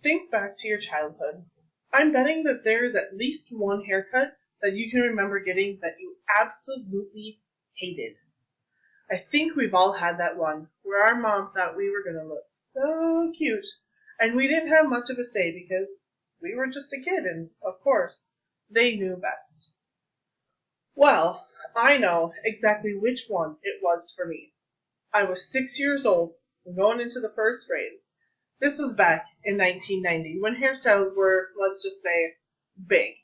Think back to your childhood. I'm betting that there is at least one haircut that you can remember getting that you absolutely hated. I think we've all had that one where our mom thought we were going to look so cute and we didn't have much of a say because we were just a kid and, of course, they knew best. Well, I know exactly which one it was for me. I was 6 years old and going into the first grade. This was back in 1990 when hairstyles were, let's just say, big.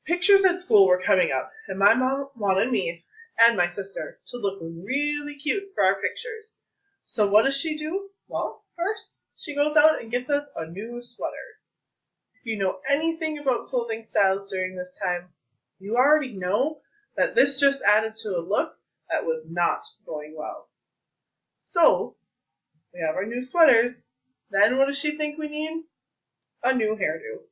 Pictures at school were coming up, and my mom wanted me and my sister to look really cute for our pictures. So what does she do? Well, first, she goes out and gets us a new sweater. If you know anything about clothing styles during this time, you already know that this just added to a look that was not going well. So, we have our new sweaters. Then what does she think we need? A new hairdo.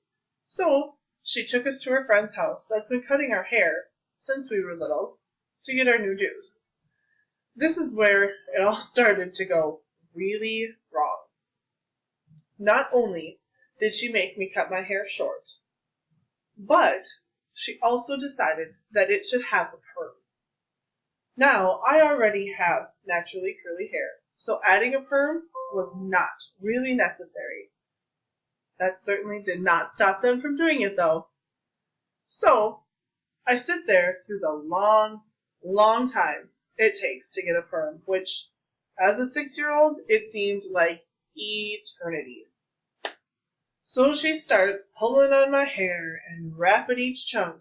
So, she took us to her friend's house that's been cutting our hair since we were little to get our new do's. This is where it all started to go really wrong. Not only did she make me cut my hair short, but she also decided that it should have a perm. Now, I already have naturally curly hair, so adding a perm was not really necessary. That certainly did not stop them from doing it, though. So, I sit there through the long time it takes to get a perm, which, as a 6-year-old, it seemed like eternity. So she starts pulling on my hair and wrapping each chunk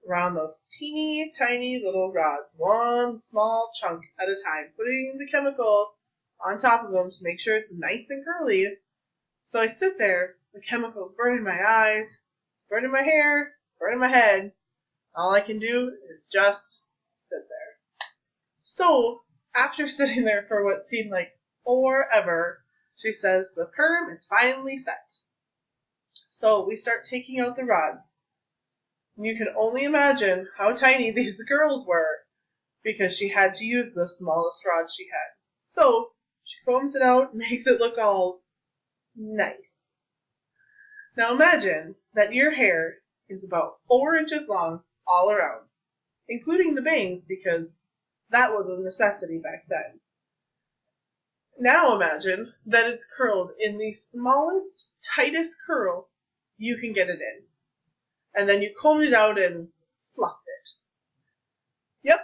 around those teeny tiny little rods, one small chunk at a time, putting the chemical on top of them to make sure it's nice and curly. So I sit there, the chemical's burning my eyes, it's burning my hair, burning my head. All I can do is just sit there. So, after sitting there for what seemed like forever, she says the perm is finally set. So we start taking out the rods. And you can only imagine how tiny these girls were because she had to use the smallest rod she had. So she combs it out, makes it look all nice. Now imagine that your hair is about 4 inches long all around, including the bangs because that was a necessity back then. Now imagine that it's curled in the smallest, tightest curl you can get it in. And then you combed it out and fluffed it. Yep.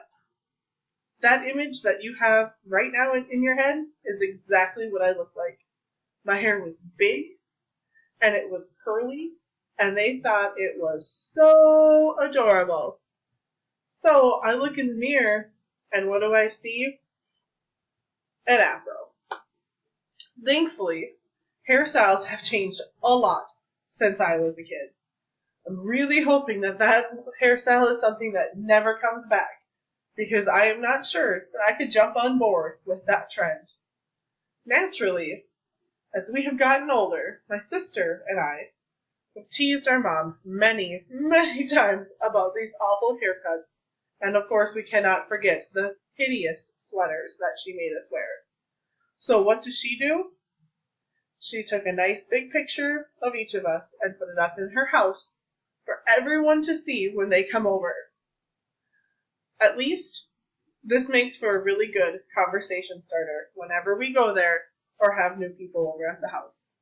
That image that you have right now in your head is exactly what I look like. My hair was big, and it was curly, and they thought it was so adorable. So I look in the mirror, and what do I see? An afro. Thankfully, hairstyles have changed a lot since I was a kid. I'm really hoping that hairstyle is something that never comes back, because I am not sure that I could jump on board with that trend. Naturally, as we have gotten older, my sister and I have teased our mom many times about these awful haircuts, and of course we cannot forget the hideous sweaters that she made us wear. So what does she do? She took a nice big picture of each of us and put it up in her house for everyone to see when they come over. At least, this makes for a really good conversation starter whenever we go there or have new people over at the house.